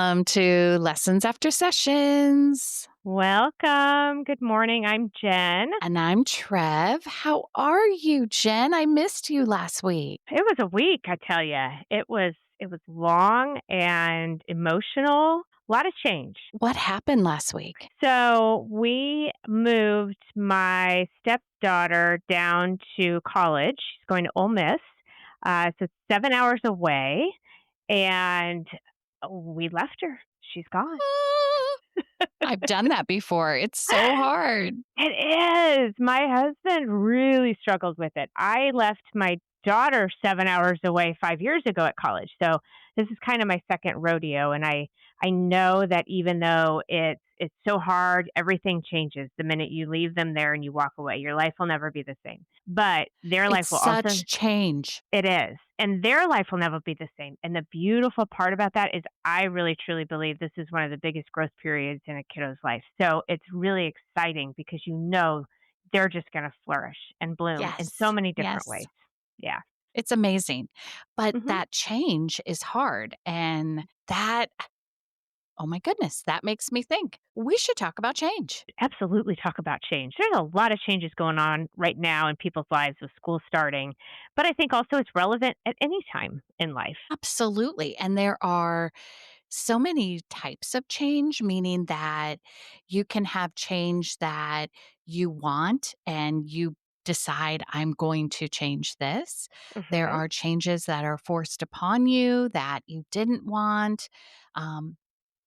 Welcome to Lessons After Sessions. Welcome. Good morning. I'm Jen. And I'm Trev. How are you, Jen? I missed you last week. It was a week, I tell you. It was long and emotional. A lot of change. What happened last week? So, we moved my stepdaughter down to college. She's going to Ole Miss. So it's 7 hours away, and we left her. She's gone. Ah, I've done that before. It's so hard. It is. My husband really struggled with it. I left my daughter 7 hours away 5 years ago at college, so this is kind of my second rodeo, and I know that even though it's so hard, everything changes the minute you leave them there and you walk away. Your life will never be the same, but their life It's will also. such change. It is. And their life will never be the same. And the beautiful part about that is I really truly believe this is one of the biggest growth periods in a kiddo's life. So it's really exciting because you know they're just going to flourish and bloom in so Yes. many different Yes. ways. Yeah. It's amazing. But Hmm. that change is hard. And that, oh my goodness, that makes me think we should talk about change. Absolutely talk about change. There's a lot of changes going on right now in people's lives with school starting, but I think also it's relevant at any time in life. Absolutely. And there are so many types of change, meaning that you can have change that you want and you decide, I'm going to change this. There Hmm. are changes that are forced upon you that you didn't want. Um,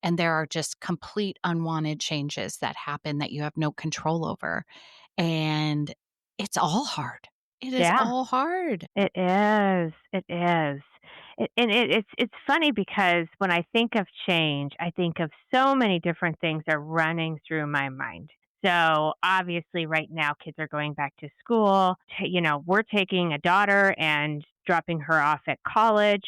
and there are just complete unwanted changes that happen that you have no control over. And it's all hard. It is Yeah. all hard. It is, it is. It's funny because when I think of change, I think of so many different things are running through my mind. So, obviously, right now, kids are going back to school. We're taking a daughter and dropping her off at college,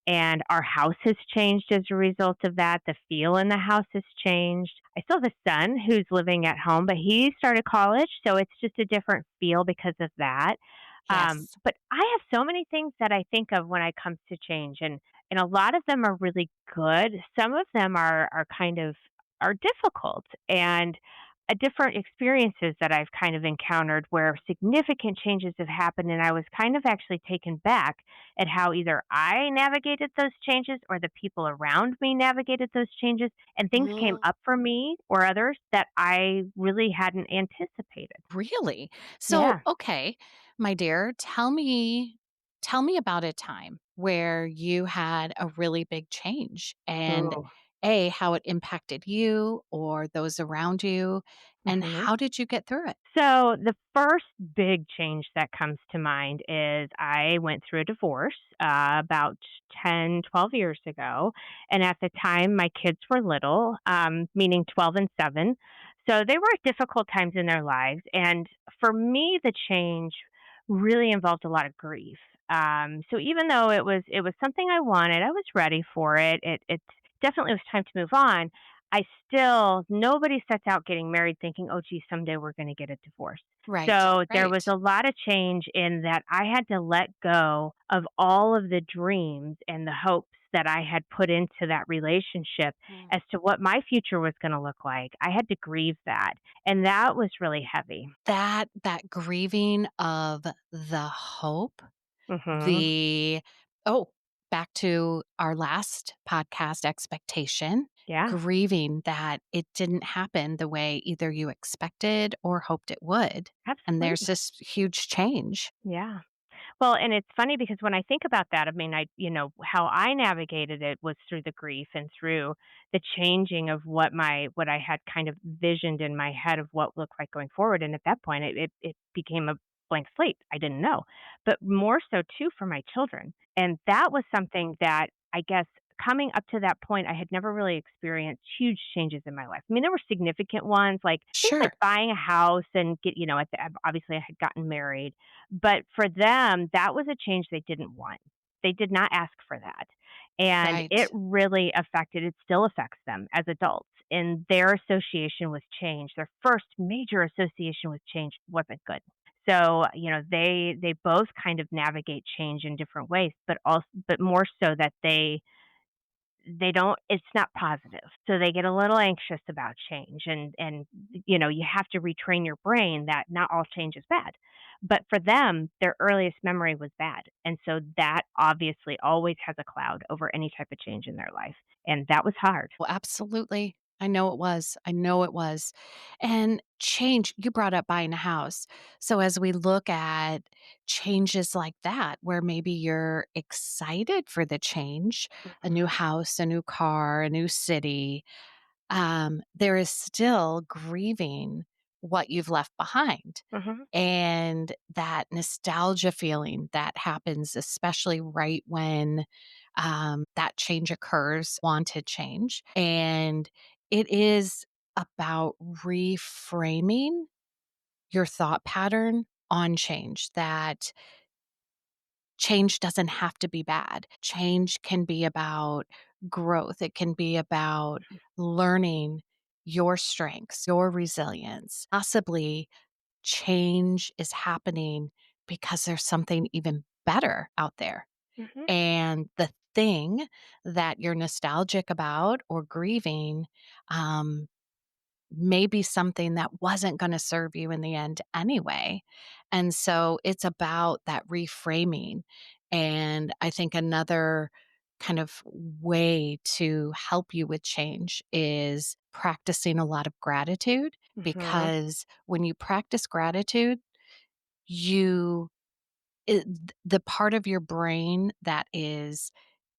and our house has changed as a result of that. The feel in the house has changed. I still have a son who's living at home, but he started college, so it's just a different feel because of that. Yes. But I have so many things that I think of when it comes to change, and a lot of them are really good. Some of them are kind of are difficult, and different experiences that I've kind of encountered where significant changes have happened, and I was kind of actually taken back at how either I navigated those changes or the people around me navigated those changes, and things came Mm, up for me or others that I really hadn't anticipated. really? So, Yeah. okay, my dear, tell me about a time where you had a really big change and Ooh. A, how it impacted you or those around you, and Mhm. how did you get through it? So, the first big change that comes to mind is I went through a divorce about 10, 12 years ago. And at the time, my kids were little, meaning 12 and 7. So, they were at difficult times in their lives. And for me, the change really involved a lot of grief. So even though it was something I wanted, I was ready for it. It definitely was time to move on. I still nobody sets out getting married thinking, "Oh, gee, someday we're gonna get a divorce." Right, So, there was right. a lot of change in that I had to let go of all of the dreams and the hopes that I had put into that relationship Mm. as to what my future was gonna look like. I had to grieve that, and that was really heavy. That grieving of the hope, Mhm. the oh, back to our last podcast expectation, Yeah, grieving that it didn't happen the way either you expected or hoped it would, and there's absolutely. this huge change. Yeah. Well, and it's funny because when I think about that, I mean, how I navigated it was through the grief and through the changing of what I had kind of visioned in my head of what looked like going forward. And at that point, it became a blank slate. I didn't know, but more so too for my children. And that was something that I guess coming up to that point, I had never really experienced huge changes in my life. I mean, there were significant ones, like things like Sure. buying a house and obviously I had gotten married, but for them, that was a change they didn't want. They did not ask for that. And it Right. really affected it still affects them as adults in their association with change. Their first major association with change wasn't good. So, they both kind of navigate change in different ways, but more so that they they don't it's not positive. So they get a little anxious about change, and you have to retrain your brain that not all change is bad. But for them, their earliest memory was bad. And so that obviously always has a cloud over any type of change in their life. And that was hard. Well, absolutely. I know it was. I know it was. And change, you brought up buying a house. So as we look at changes like that, where maybe you're excited for the change, a new house, a new car, a new city, there is still grieving what you've left behind. Hmm. And that nostalgia feeling that happens, especially right when that change occurs, wanted change. And it is about reframing your thought pattern on change, that change doesn't have to be bad. Change can be about growth, it can be about learning your strengths, your resilience. Possibly change is happening because there's something even better out there. Hmm. And the thing that you're nostalgic about or grieving, um, may be something that wasn't going to serve you in the end anyway. And so it's about that reframing. And I think another kind of way to help you with change is practicing a lot of gratitude, Hmm. because when you practice gratitude, you the part of your brain that is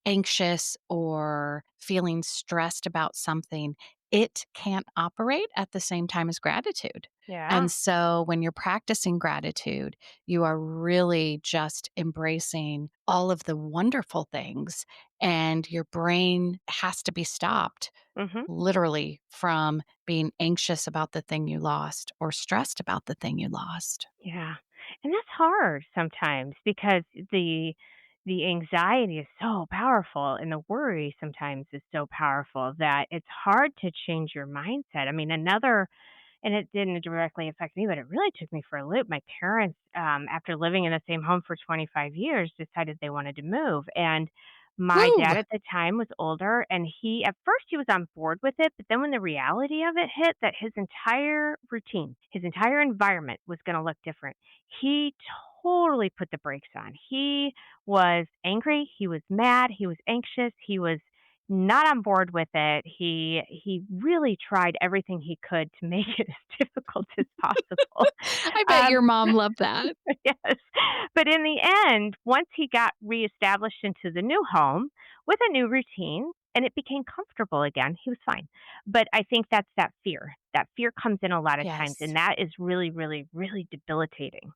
anxious or feeling stressed about something, it can't operate at the same time as gratitude. Yeah. And so when you're practicing gratitude, you are really just embracing all of the wonderful things, and your brain has to be stopped Hmm. literally from being anxious about the thing you lost or stressed about the thing you lost. Yeah. And that's hard sometimes because the anxiety is so powerful and the worry sometimes is so powerful that it's hard to change your mindset. I mean, another and it didn't directly affect me, but it really took me for a loop. My parents, after living in the same home for 25 years, decided they wanted to move. And my Woo! dad at the time was older, and at first, he was on board with it. But then when the reality of it hit that his entire routine, his entire environment was going to look different, he totally put the brakes on. He was angry. He was mad. He was anxious. He was not on board with it. He really tried everything he could to make it as difficult as possible. I bet your Um, mom loved that. yes, but in the end, once he got reestablished into the new home with a new routine and it became comfortable again, he was fine. But I think that's that fear. That fear comes in a lot of times, Yes. and that is really, really, really debilitating.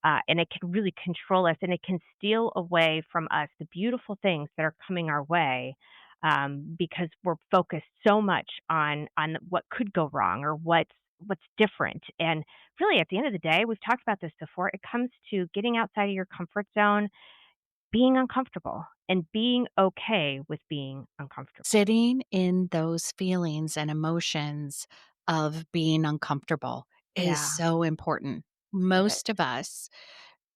And it can really control us, and it can steal away from us the beautiful things that are coming our way, because we're focused so much on what could go wrong or what's different. And really, at the end of the day, we've talked about this before. It comes to getting outside of your comfort zone, being uncomfortable, and being okay with being uncomfortable. Sitting in those feelings and emotions of being uncomfortable is Yeah, so important. it Most is. of us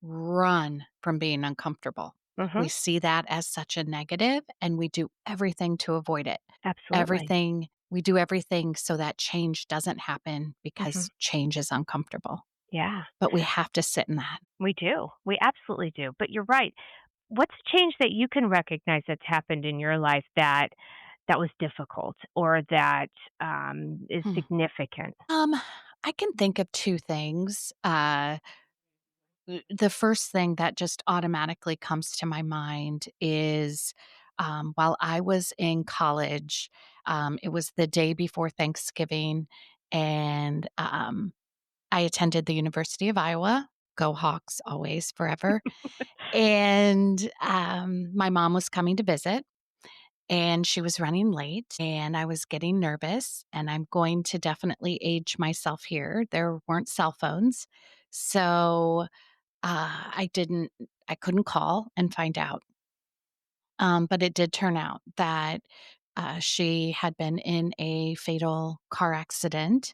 run from being uncomfortable. Mhm. We see that as such a negative, and we do everything to avoid it. Absolutely. We do everything so that change doesn't happen Mhm. because change is uncomfortable. Yeah, But we have to sit in that. we do. We absolutely do. But you're right. What's change that you can recognize that's happened in your life that was difficult or that is Hmm. significant? Um, I can think of 2 things. The first thing that just automatically comes to my mind is, while I was in college, it was the day before Thanksgiving, and, I attended the University of Iowa. Go Hawks always, forever. And, my mom was coming to visit, and she was running late, and I was getting nervous, and I'm going to definitely age myself here. There weren't cell phones, so I couldn't call and find out. But it did turn out that, she had been in a fatal car accident,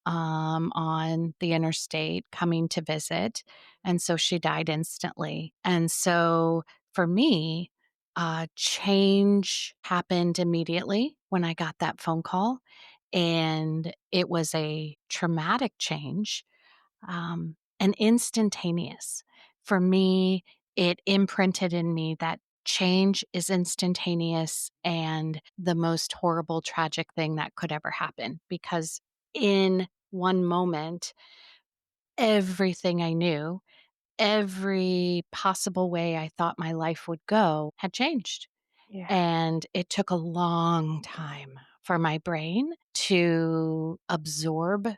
on the interstate coming to visit, and so she died instantly. And so for me, Change happened immediately when I got that phone call, and it was a traumatic change, and instantaneous. For me, it imprinted in me that change is instantaneous and the most horrible, tragic thing that could ever happen because in one moment, everything I knew, every possible way I thought my life would go had changed. Yeah. And it took a long time for my brain to absorb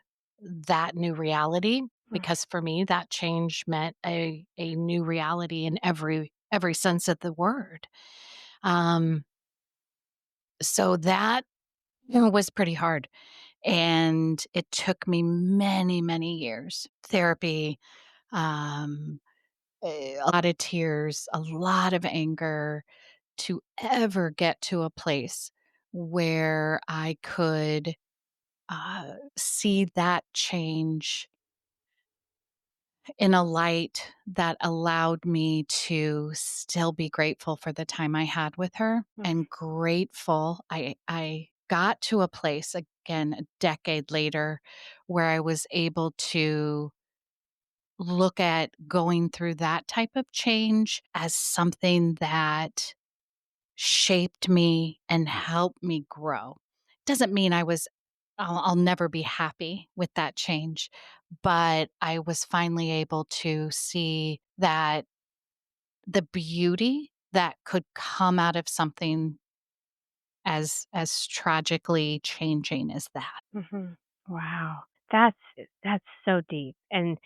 that new reality Mm. because for me that change meant a new reality in every sense of the word. Um so that was pretty hard and it took me many years. Therapy, um a lot of tears, a lot of anger, to ever get to a place where I could see that change in a light that allowed me to still be grateful for the time I had with her Mm. and grateful. I got to a place again a decade later where I was able to look at going through that type of change as something that shaped me and helped me grow. Doesn't mean I'll never be happy with that change, but I was finally able to see that the beauty that could come out of something as tragically changing as that. Mhm. Wow. That's so deep. And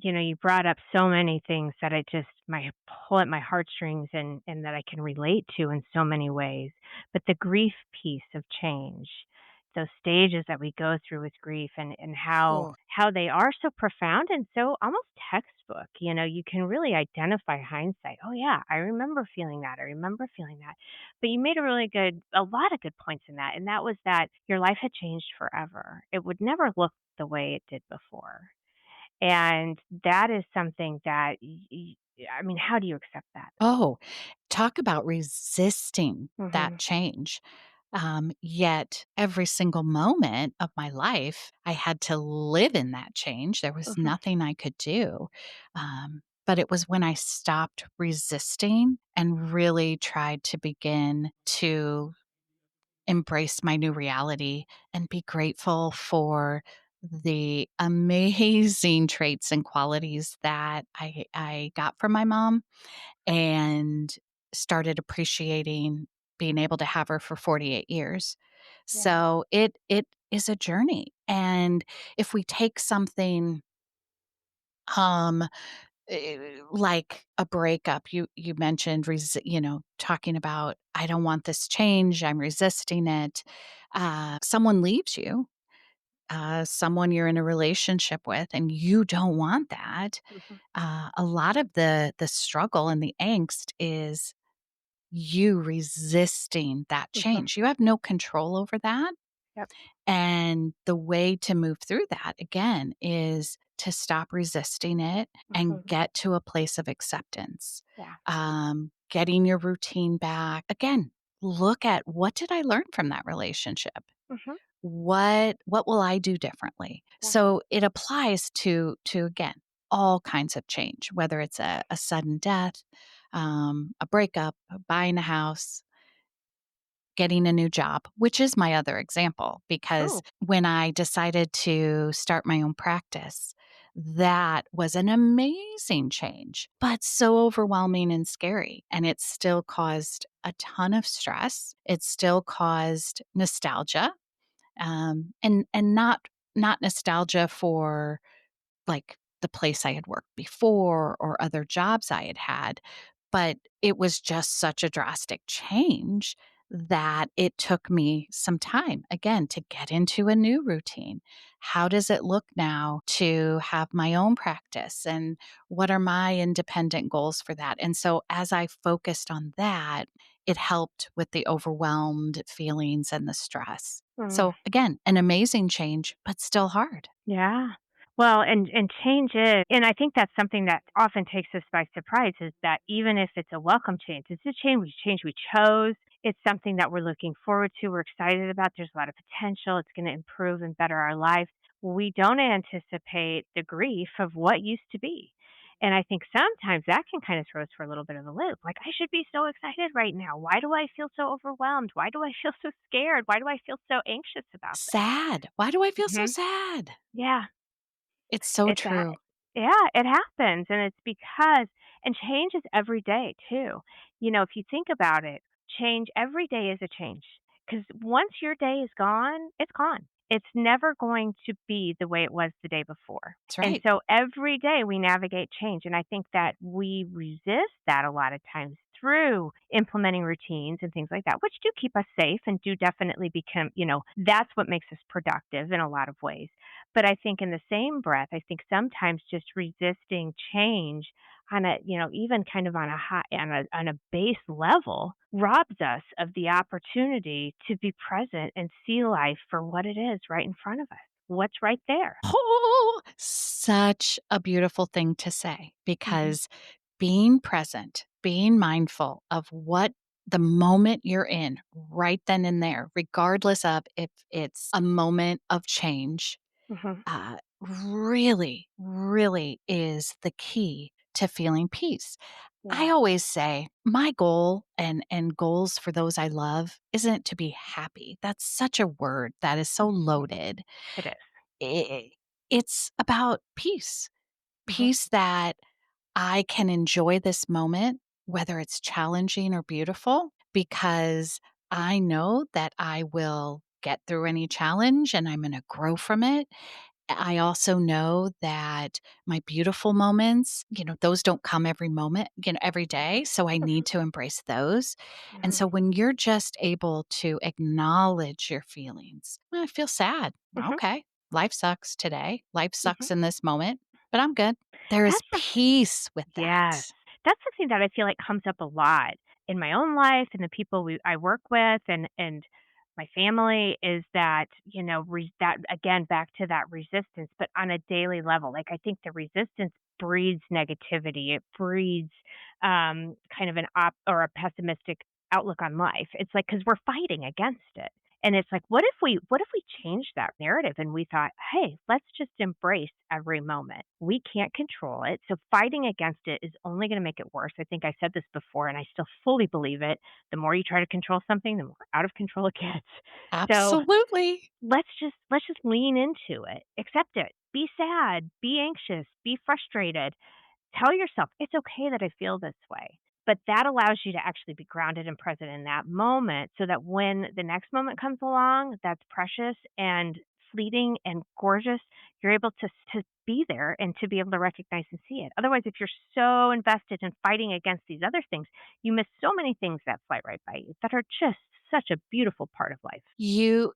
you brought up so many things that I just my pull at my heartstrings and that I can relate to in so many ways. But the grief piece of change, those stages that we go through with grief and how Oh. how they are so profound and so almost textbook. You can really identify hindsight. Oh yeah, I remember feeling that. I remember feeling that. But you made a lot of good points in that, and that was that your life had changed forever. It would never look the way it did before. And that is something that I mean, how do you accept that? Oh, talk about resisting that Mhm. change. Yet every single moment of my life, I had to live in that change. There was Mhm. nothing I could do. But it was when I stopped resisting and really tried to begin to embrace my new reality and be grateful for the amazing traits and qualities that I got from my mom and started appreciating being able to have her for 48 years. Yeah. So it is a journey. And if we take something um like a breakup, you mentioned talking about I don't want this change, I'm resisting it. Someone leaves you, someone you're in a relationship with and you don't want that. Mhm. A lot of the struggle and the angst is you resisting that Mhm. change. You have no control over that. Yep. And the way to move through that, again, is to stop resisting it and Mhm. get to a place of acceptance. Yeah. Getting your routine back. Again, look at what did I learn from that relationship? Mhm. What will I do differently? Yeah. So it applies to again all kinds of change, whether it's a sudden death, a breakup, buying a house, getting a new job, which is my other example, because Ooh. when I decided to start my own practice, that was an amazing change, but so overwhelming and scary. And it still caused a ton of stress. It still caused nostalgia, and not nostalgia for like the place I had worked before or other jobs I had had, but it was just such a drastic change that it took me some time again to get into a new routine. How does it look now to have my own practice and what are my independent goals for that? And so as I focused on that, it helped with the overwhelmed feelings and the stress. Mm. So again, an amazing change, but still hard. Yeah. Well, and change is, and I think that's something that often takes us by surprise, is that even if it's a welcome change, it's a change we chose. It's something that we're looking forward to, we're excited about, there's a lot of potential, it's gonna improve and better our life. We don't anticipate the grief of what used to be. And I think sometimes that can kind of throw us for a little bit of a loop. Like, I should be so excited right now. Why do I feel so overwhelmed? Why do I feel so scared? Why do I feel so anxious about this? Sad. Why do I feel so Mhm. sad? Yeah. It's so It's a true. Yeah, it happens, and it's because, and change is every day too. If you think about it, change every day is a change. Because once your day is gone, it's gone. It's never going to be the way it was the day before. That's And right. so every day we navigate change, and I think that we resist that a lot of times through implementing routines and things like that, which do keep us safe and do definitely become, that's what makes us productive in a lot of ways. But I think in the same breath, I think sometimes just resisting change on a, even kind of on a on a base level robs us of the opportunity to be present and see life for what it is right in front of us. What's right there. Oh, such a beautiful thing to say Mhm. because being present, being mindful of what the moment you're in right then and there, regardless of if it's a moment of change, Mhm. really, really is the key to feeling peace. I Yeah. always say my goal and goals for those I love isn't to be happy. That's such a word that is so Mhm. loaded. It is. I It's about peace. Mhm. Peace that I can enjoy this moment, whether it's challenging or beautiful, because I know that I will get through any challenge and I'm gonna grow from it. I also know that my beautiful moments, those don't come every moment, every Mhm. day. So I need Mhm. to embrace those. And Mhm. so when you're just able to acknowledge your feelings, "Well, I feel sad. Mhm. Okay. Life sucks today. Life Mhm. sucks in this moment, but I'm good." There is That's something. peace with Yes. that. That's something that I feel like comes up a lot in my own life and the people I work with, and my family, is that, that again, back to that resistance, but on a daily level. Like, I think the resistance breeds negativity. It breeds kind of an or a pessimistic outlook on life. It's like, cuz we're fighting against it. And it's like, what if we changed that narrative and we thought, "Hey, let's just embrace every moment. We can't control it, so fighting against it is only gonna make it worse." I think I said this before, and I still fully believe it. The more you try to control something, the more out of control it gets. So, Absolutely. let's just lean into it. Accept it. Be sad, be anxious, be frustrated. Tell yourself, "It's okay that I feel this way." But that allows you to actually be grounded and present in that moment so that when the next moment comes along that's precious and fleeting and gorgeous, you're able to be there and to be able to recognize and see it. Otherwise, if you're so invested in fighting against these other things, you miss so many things that fly right by you that are just such a beautiful part of life. You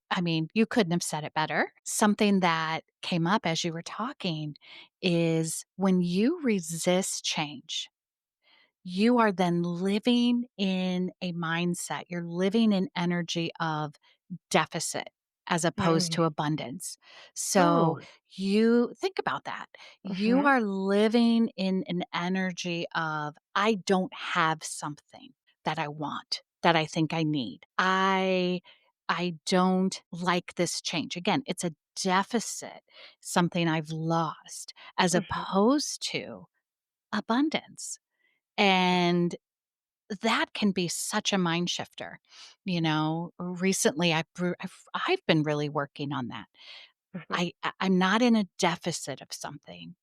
couldn't have said it better. Something that came up as you were talking is when you resist change, you are then living in a mindset. You're living in energy of deficit as opposed Mm. to abundance. So Oh. you think about that. You Mhm. are living in an energy of, I don't have something that I want, that I think I need. I don't like this change. Again, it's a deficit, something I've lost, as Mhm. opposed to abundance. Yeah. And that can be such a mind shifter. Recently I've been really working on that. Mhm. I'm not in a deficit of something.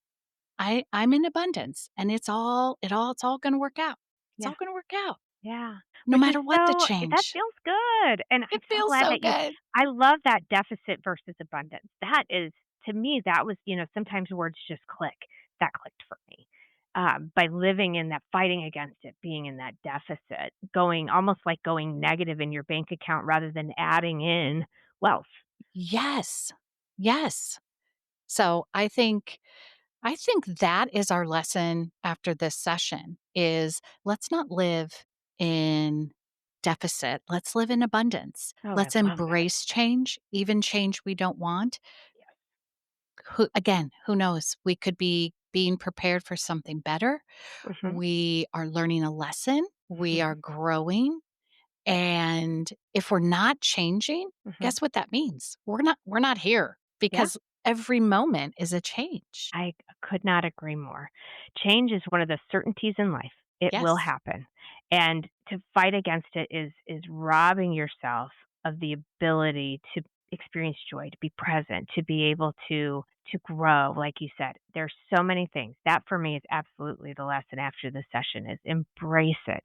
I'm in abundance and it's all going to work out. It's Yeah. all going to work out Yeah, no which is matter what the so, that change. feels good, and I'm It so feels glad so that you good. I love that deficit versus abundance. That is, to me, that was, sometimes words just click. That clicked for me. By living in that, fighting against it, being in that deficit, going almost like going negative in your bank account rather than adding in wealth. Yes. Yes. So I think that is our lesson after this session is let's not live in deficit. Let's live in abundance. Oh, I Let's love that. embrace change, even change we don't want. who knows? We could be being prepared for something better. Mhm. We are learning a lesson. We are Mhm. growing. And if we're not changing, Mhm. guess what that means? We're not here Yeah. because every moment is a change. I could not agree more. Change is one of the certainties in life. It will Yes. happen. And to fight against it is robbing yourself of the ability to experience joy, to be present, to be able to grow, like you said. There's so many things. That for me is absolutely the lesson after this session is embrace it.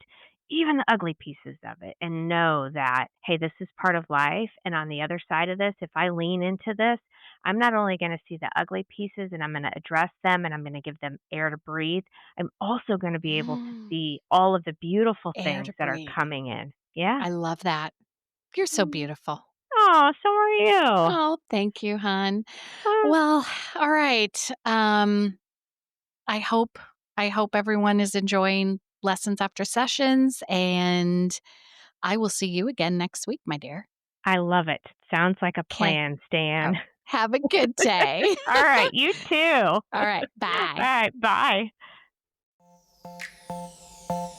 Even the ugly pieces of it and know that, hey, this is part of life. And on the other side of this, if I lean into this, I'm not only going to see the ugly pieces and I'm going to address them and I'm going to give them air to breathe, I'm also going to be able to Mm, see all of the beautiful air things to that are breathe. coming in. Yeah. I love that. You're so beautiful. Oh, so are you. Oh, thank you, hon. Uh, Well, all right. I hope I hope everyone is enjoying lessons after sessions, and I will see you again next week, my dear. I love it. Sounds like a Okay. plan, Stan. Have a good day. All right. You too. All right. All Bye. right. Bye.